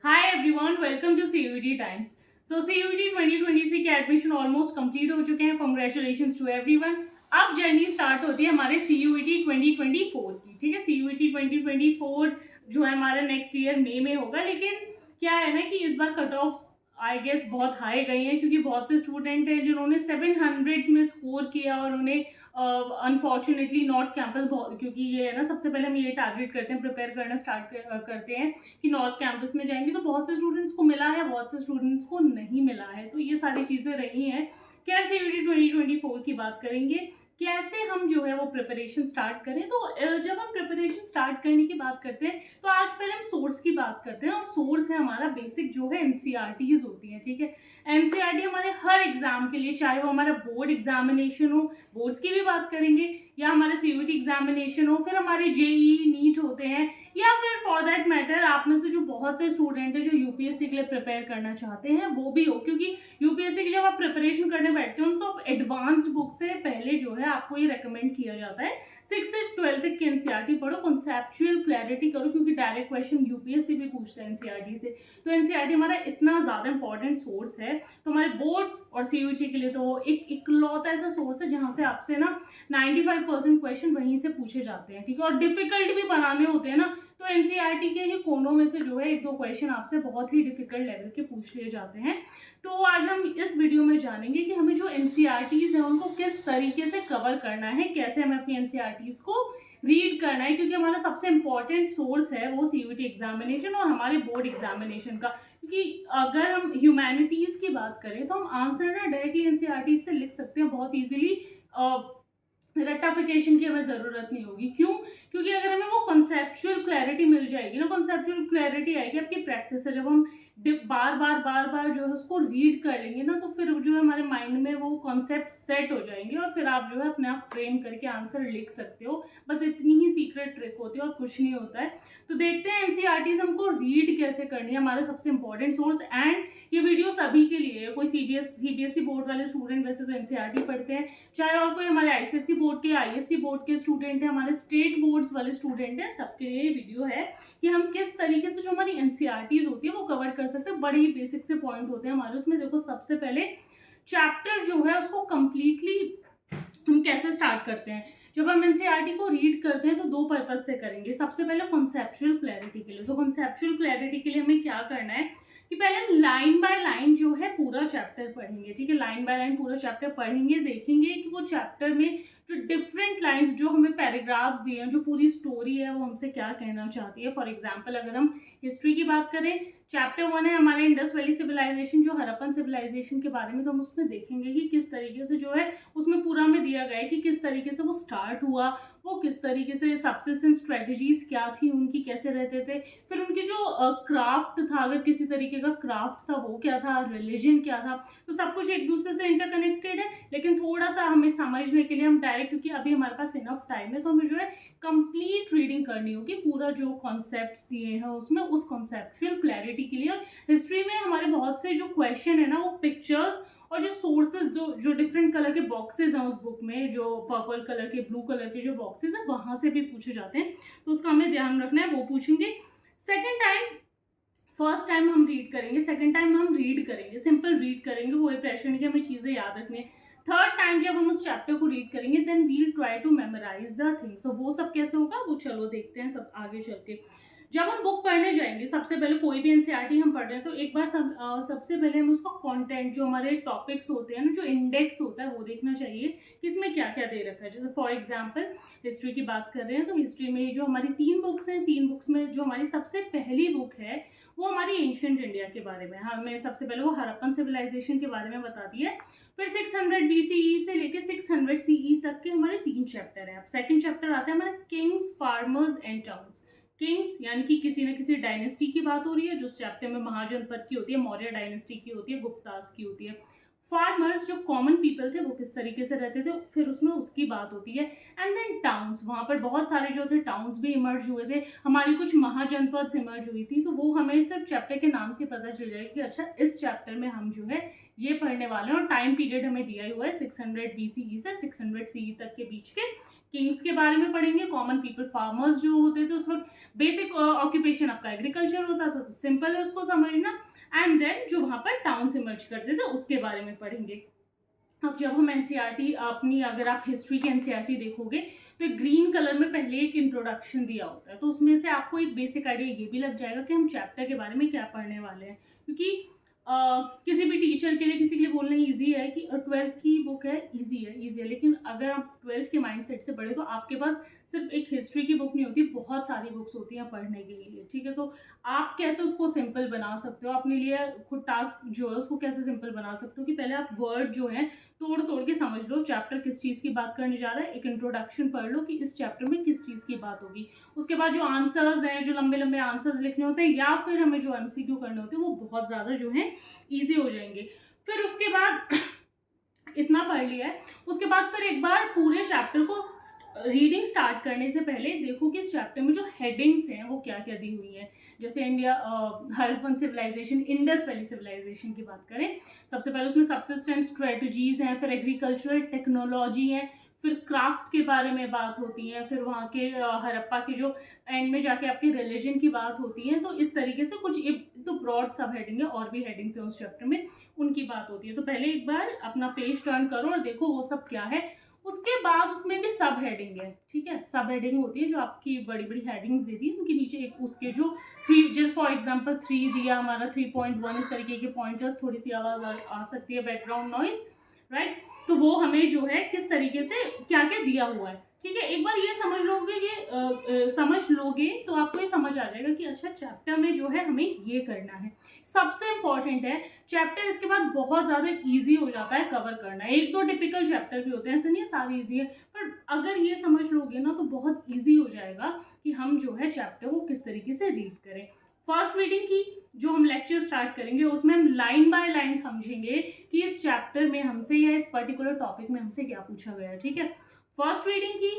Hi everyone, welcome to CUET Times. So CUET 2023 के admission almost complete हो चुके हैं। Congratulations to everyone. अब जर्नी स्टार्ट होती है हमारे सीयूईटी 2024 की। ठीक है, सीयूईटी 2024 जो है हमारा नेक्स्ट ईयर मई में होगा। लेकिन क्या है ना कि इस बार कट ऑफ आई गेस बहुत हाई गई हैं, क्योंकि बहुत से स्टूडेंट हैं जिन्होंने 700 में स्कोर किया और उन्हें अनफॉर्चुनेटली नॉर्थ कैंपस बहुत, क्योंकि ये है ना, सबसे पहले हम ये टारगेट करते हैं, प्रिपेयर करना स्टार्ट करते हैं कि नॉर्थ कैंपस में जाएंगे। तो बहुत से स्टूडेंट्स को मिला है, बहुत से स्टूडेंट्स को नहीं मिला है। तो ये सारी चीज़ें रही हैं। कैसे यूटी 2024 की बात करेंगे, कैसे हम जो है वो प्रिपरेशन स्टार्ट करें। तो जब हम प्रिपरेशन स्टार्ट करने की बात करते हैं तो आज पहले हम सोर्स की बात करते हैं। और सोर्स है हमारा बेसिक जो है एनसीईआरटीज होती हैं। ठीक है, एनसीईआरटी हमारे हर एग्जाम के लिए, चाहे वो हमारा बोर्ड एग्जामिनेशन हो, बोर्ड्स की भी बात करेंगे, या हमारा सीयूटी एग्जामिनेशन हो, फिर हमारे जेई नीट होते हैं, या फिर फॉर दैट मैटर आप में से जो बहुत से स्टूडेंट है जो यूपीएससी के लिए प्रिपेयर करना चाहते हैं वो भी हो। क्योंकि यूपीएससी की जब आप प्रिपरेशन करने बैठते हो तो एडवांस्ड बुक से पहले जो है आपको ये रेकमेंड किया जाता है 6 से 12 तक की एनसीईआरटी पढ़ो, कॉन्सेप्चुअल क्लैरिटी करो, क्योंकि डायरेक्ट क्वेश्चन यूपीएससी भी पूछता है एनसीईआरटी से। तो एनसीईआरटी हमारा इतना ज़्यादा इंपॉर्टेंट सोर्स है। तो हमारे बोर्ड्स और सीयूटी के लिए तो एक इकलौता ऐसा सोर्स है जहाँ से आपसे ना 95% क्वेश्चन वहीं से पूछे जाते हैं। ठीक है, और डिफिकल्ट भी बनाने होते हैं ना, तो एनसीईआरटी के ही कोनों में से जो है एक दो क्वेश्चन आपसे बहुत ही डिफिकल्ट लेवल के पूछ लिए जाते हैं। तो आज हम इस वीडियो में जानेंगे कि हमें जो एनसीईआरटीज है उनको किस तरीके से कवर करना है, कैसे हमें अपनी एनसीईआरटीज को रीड करना है, क्योंकि हमारा सबसे इंपॉर्टेंट सोर्स है वो सीयूटी एग्जामिनेशन और हमारे बोर्ड एग्जामिनेशन का। क्योंकि अगर हम ह्यूमैनिटीज की बात करें तो हम आंसर ना डायरेक्टली एनसीईआरटी से लिख सकते हैं बहुत ईजिली। रेक्टाफिकेशन की हमें ज़रूरत नहीं होगी। क्यों? क्योंकि अगर हमें वो कॉन्सेप्चुअल क्लैरिटी मिल जाएगी ना, कॉन्सेप्चुअल क्लैरिटी आएगी आपकी प्रैक्टिस से। जब हम बार बार जो है उसको रीड कर लेंगे ना, तो फिर जो है हमारे माइंड में वो कॉन्सेप्ट सेट हो जाएंगे और फिर आप जो है अपने आप फ्रेम करके आंसर लिख सकते हो। बस इतनी ही सीक्रेट ट्रिक होती है और कुछ नहीं होता है। तो देखते हैं एनसीईआरटीज हमको रीड कैसे करनी है, हमारा सबसे इंपॉर्टेंट सोर्स। एंड ये वीडियो सभी के लिए है, कोई सीबीएसई बोर्ड वाले स्टूडेंट वैसे तो एनसीईआरटी पढ़ते हैं, चाहे और कोई हमारे आईसीएसई बोर्ड के, आईएससी बोर्ड के स्टूडेंट है, हमारे स्टेट बोर्ड्स वाले स्टूडेंट है, सबके लिए वीडियो है कि हम किस तरीके से जो हमारी एनसीईआरटीज होती है वो कवर कर सकते हैं। बड़े ही बेसिक से पॉइंट होते हैं हमारे उसमें। देखो, सबसे पहले चैप्टर जो है उसको कंप्लीटली हम कैसे स्टार्ट करते हैं। जब हम एनसीईआरटी को रीड करते हैं तो दो पर्पज से करेंगे। सबसे पहले कॉन्सेप्चुअल क्लैरिटी के लिए। तो कॉन्सेप्चुअल क्लैरिटी के लिए हमें क्या करना है कि पहले हम लाइन बाय लाइन जो है पूरा चैप्टर पढ़ेंगे। ठीक है, लाइन बाय लाइन पूरा चैप्टर पढ़ेंगे, देखेंगे कि वो चैप्टर में जो डिफरेंट लाइंस जो हमें पैराग्राफ्स दिए हैं, जो पूरी स्टोरी है वो हमसे क्या कहना चाहती है। फॉर एग्जांपल अगर हम हिस्ट्री की बात करें, चैप्टर 1 है हमारे इंडस वैली सिविलाइजेशन, जो हड़प्पन सिविलाइजेशन के बारे में। तो हम उसमें देखेंगे कि किस तरीके से जो है उसमें पूरा में दिया गया है कि किस तरीके से वो स्टार्ट हुआ, वो किस तरीके से सब्सिस्टेंस स्ट्रेटजीज क्या थी उनकी, कैसे रहते थे, फिर उनके जो क्राफ्ट था, अगर किसी तरीके का क्राफ्ट था वो क्या था, रिलीजन क्या था। तो सब कुछ एक दूसरे से इंटरकनेक्टेड है। लेकिन थोड़ा सा हमें समझने के लिए हम डायरेक्ट, क्योंकि अभी हमारे पास इनफ टाइम है, तो हमें जो है कंप्लीट रीडिंग करनी होगी, पूरा जो कॉन्सेप्ट्स दिए हैं उसमें, उस कॉन्सेप्चुअल क्लैरिटी के लिए। हिस्ट्री में हमारे बहुत से जो क्वेश्चन है ना वो पिक्चर्स और जो सोर्सेज, जो डिफरेंट कलर के बॉक्सेस हैं उस बुक में, जो पर्पल कलर के, ब्लू कलर के जो बॉक्सेस हैं वहां से भी पूछे जाते हैं। तो उसका हमें ध्यान रखना है, वो पूछेंगे। सेकेंड टाइम, फर्स्ट टाइम हम रीड करेंगे, सेकेंड टाइम हम रीड करेंगे, सिंपल रीड करेंगे, कोई प्रेशर नहीं कि हमें चीज़ें याद रखनी है। थर्ड टाइम जब हम उस चैप्टर को रीड करेंगे then we'll try to memorise the things. तो वो सब कैसे होगा वो चलो देखते हैं सब आगे चल के। जब हम बुक पढ़ने जाएंगे, सबसे पहले कोई भी एनसीईआरटी हम पढ़ रहे हैं तो एक बार सबसे पहले हम उसका कंटेंट, जो हमारे टॉपिक्स होते हैं ना, जो इंडेक्स होता है वो देखना चाहिए कि इसमें क्या क्या दे रखा है। जैसे फॉर एग्जांपल हिस्ट्री की बात कर रहे हैं तो हिस्ट्री में जो हमारी 3 बुक्स हैं, 3 बुक्स में जो हमारी सबसे पहली बुक है वो हमारी एंशिएंट इंडिया के बारे में। हमें सबसे पहले वो हड़प्पन सिविलाइजेशन के बारे में बताती है। फिर 600 बीसीई से लेके 600 सीई तक के हमारे 3 चैप्टर हैं। अब सेकंड चैप्टर आता है हमारा Kings, farmers and towns. Kings यानी कि किसी न किसी डायनेस्टी की बात हो रही है, जो चैप्टर में महाजनपद की होती है, मौर्य डायनेस्टी की होती है, गुप्तास की होती है। फार्मर्स जो कॉमन पीपल थे वो किस तरीके से रहते थे, फिर उसमें उसकी बात होती है। एंड देन टाउन्स, वहाँ पर बहुत सारे जो थे टाउन्स भी इमर्ज हुए थे, हमारी कुछ महाजनपद इमर्ज हुई थी। तो वो हमें सिर्फ चैप्टर के नाम से पता चल जाएगा कि अच्छा इस चैप्टर में हम जो है ये पढ़ने वाले हैं। और टाइम पीरियड हमें दिया हुआ है 600 बीसीई से 600 सीई तक के बीच के किंग्स के बारे में पढ़ेंगे, कॉमन पीपल फार्मर्स जो होते थे उस वक्त, बेसिक ऑक्यूपेशन आपका एग्रीकल्चर होता था, तो सिंपल है उसको समझना। एंड देन जो वहाँ पर टाउन्स इमर्ज करते थे उसके बारे में पढ़ेंगे। अब जब हम एनसीईआरटी अपनी, अगर आप हिस्ट्री की एनसीईआरटी देखोगे तो एक ग्रीन कलर में पहले एक इंट्रोडक्शन दिया होता है, तो उसमें से आपको एक बेसिक आइडिया ये भी लग जाएगा कि हम चैप्टर के बारे में क्या पढ़ने वाले हैं। क्योंकि किसी भी टीचर के लिए, किसी के लिए बोलना ईजी है कि 12th की बुक है, ईजी है, लेकिन अगर आप 12th के माइंडसेट से पढ़े तो आपके पास सिर्फ एक हिस्ट्री की बुक नहीं होती, बहुत सारी बुक्स होती हैं पढ़ने के लिए, ठीक है। तो आप कैसे उसको सिंपल बना सकते हो, अपने लिए खुद टास्क जो है उसको कैसे सिंपल बना सकते हो कि पहले आप वर्ड जो है तोड़ तोड़ के समझ लो, चैप्टर किस चीज़ की बात करने जा रहा है, एक इंट्रोडक्शन पढ़ लो कि इस चैप्टर में किस चीज़ की बात होगी। उसके बाद जो आंसर्स हैं, जो लंबे लंबे आंसर्स लिखने होते हैं या फिर हमें जो एमसीक्यू करने होते हैं, वो बहुत ज़्यादा जो है ईजी हो जाएंगे। फिर उसके बाद इतना पढ़ लिया है, उसके बाद फिर एक बार पूरे चैप्टर को रीडिंग स्टार्ट करने से पहले देखो कि इस चैप्टर में जो हेडिंग्स हैं वो क्या क्या दी हुई हैं। जैसे India, Harappan civilisation, Indus Valley civilisation की बात करें, सबसे पहले उसमें सबसिस्टेंस स्ट्रेटजीज हैं, फिर एग्रीकल्चरल टेक्नोलॉजी है, फिर क्राफ्ट के बारे में बात होती है, फिर वहाँ के हड़प्पा के जो एंड में जाके आपके रिलीजन की बात होती है। तो इस तरीके से कुछ, ये तो ब्रॉड सब हेडिंग है, और भी हेडिंग्स है उस चैप्टर में, उनकी बात होती है। तो पहले एक बार अपना पेज टर्न करो और देखो वो सब क्या है। उसके बाद उसमें भी सब हेडिंग है, ठीक है, सब हेडिंग होती है जो आपकी बड़ी बड़ी हेडिंग्स देती है, उनके नीचे एक उसके जो 3, जैसे फॉर एग्जांपल 3 दिया हमारा 3.1, इस तरीके के पॉइंटर्स, थोड़ी सी आवाज़ आ सकती है, बैकग्राउंड नॉइज, राइट। तो वो हमें जो है किस तरीके से क्या क्या दिया हुआ है, ठीक है। एक बार ये समझ लोगे, ये समझ लोगे तो आपको ये समझ आ जाएगा कि अच्छा चैप्टर में जो है हमें ये करना है। सबसे इम्पॉर्टेंट है चैप्टर, इसके बाद बहुत ज़्यादा इजी हो जाता है कवर करना। एक दो टिपिकल चैप्टर भी होते हैं, ऐसे नहीं सारे इजी है, पर अगर ये समझ लोगे ना तो बहुत इजी हो जाएगा कि हम जो है चैप्टर को किस तरीके से रीड करें। फर्स्ट रीडिंग की जो हम लेक्चर स्टार्ट करेंगे उसमें हम लाइन बाय लाइन समझेंगे कि इस चैप्टर में हमसे या इस पर्टिकुलर टॉपिक में हमसे क्या पूछा गया है, ठीक है। फर्स्ट रीडिंग की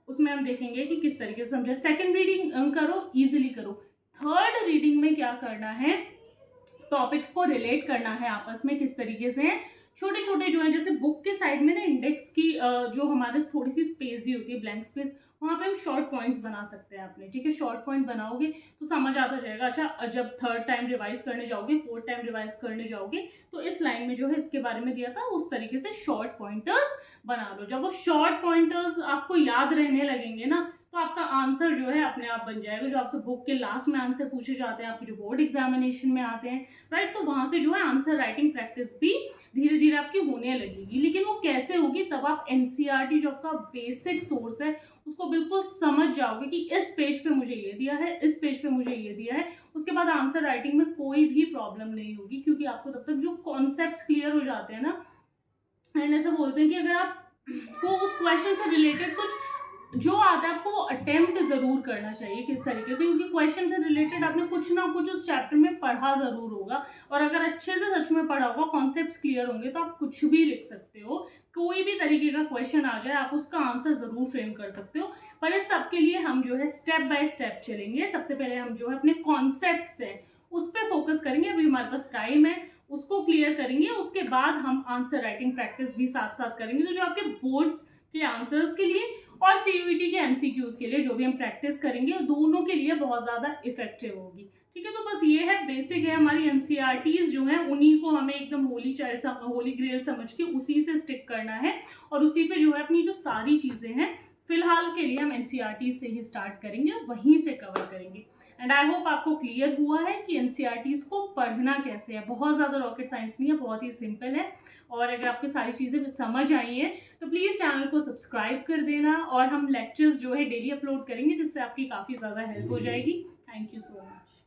उसमें हम देखेंगे कि किस तरीके से समझे। सेकंड रीडिंग करो, इजीली करो। थर्ड रीडिंग में क्या करना है, टॉपिक्स को रिलेट करना है आपस में, किस तरीके से हैं, छोटे छोटे जो है, जैसे बुक के साइड में ना इंडेक्स की जो हमारे थोड़ी सी स्पेस दी होती है, ब्लैंक स्पेस, वहाँ पे हम शॉर्ट पॉइंट्स बना सकते हैं अपने, ठीक है। शॉर्ट पॉइंट बनाओगे तो समझ आता जाएगा। अच्छा, जब थर्ड टाइम रिवाइज करने जाओगे, फोर्थ टाइम रिवाइज करने जाओगे, तो इस लाइन में जो है इसके बारे में दिया था, उस तरीके से शॉर्ट पॉइंटर्स बना लो। जब वो शॉर्ट पॉइंटर्स आपको याद रहने लगेंगे ना, तो आपका आंसर जो है अपने आप बन जाएगा। जो आपसे बुक के लास्ट में आंसर पूछे जाते हैं, आपके जो बोर्ड एग्जामिनेशन में आते हैं, राइट, तो वहाँ से जो है आंसर राइटिंग प्रैक्टिस भी धीरे धीरे आपकी होने लगेगी। लेकिन वो कैसे होगी, तब आप एनसीईआरटी जो आपका बेसिक सोर्स है उसको बिल्कुल समझ जाओगे कि इस पेज पे मुझे ये दिया है, इस पेज पे मुझे ये दिया है। उसके बाद आंसर राइटिंग में कोई भी प्रॉब्लम नहीं होगी, क्योंकि आपको तब तक जो कॉन्सेप्ट्स क्लियर हो जाते हैं ना। एंड ऐसा बोलते हैं कि अगर आप को उस क्वेश्चन से रिलेटेड कुछ जो आता है आपको अटेम्प्ट जरूर करना चाहिए, किस तरीके से, क्योंकि क्वेश्चन से रिलेटेड आपने कुछ ना कुछ उस चैप्टर में पढ़ा जरूर होगा, और अगर अच्छे से सच में पढ़ा होगा, कॉन्सेप्ट्स क्लियर होंगे, तो आप कुछ भी लिख सकते हो। कोई भी तरीके का क्वेश्चन आ जाए आप उसका आंसर जरूर फ्रेम कर सकते हो। पर इस सब के लिए हम जो है स्टेप बाय स्टेप चलेंगे। सबसे पहले हम जो है अपने कॉन्सेप्ट्स है उस पर फोकस करेंगे, अभी हमारे पास टाइम है, उसको क्लियर करेंगे। उसके बाद हम आंसर राइटिंग प्रैक्टिस भी साथ साथ करेंगे। तो जो आपके बोर्ड्स के आंसर्स के लिए और सीयूईटी के एमसीक्यूज के लिए जो भी हम प्रैक्टिस करेंगे, दोनों के लिए बहुत ज़्यादा इफेक्टिव होगी, ठीक है। तो बस ये है, बेसिक है हमारी एनसीईआरटीज जो है, उन्हीं को हमें एकदम होली चाइल्ड, होली ग्रेल समझ के उसी से स्टिक करना है, और उसी पे जो है अपनी जो सारी चीज़ें हैं फिलहाल के लिए हम एनसीईआरटी से ही स्टार्ट करेंगे, वहीं से कवर करेंगे। एंड आई होप आपको क्लियर हुआ है कि एनसीईआरटीज को पढ़ना कैसे है। बहुत ज़्यादा रॉकेट साइंस नहीं है, बहुत ही सिंपल है। और अगर आपको सारी चीज़ें समझ आई हैं तो प्लीज़ चैनल को सब्सक्राइब कर देना, और हम लेक्चर्स जो है डेली अपलोड करेंगे, जिससे आपकी काफ़ी ज़्यादा हेल्प हो जाएगी। Thank you so much.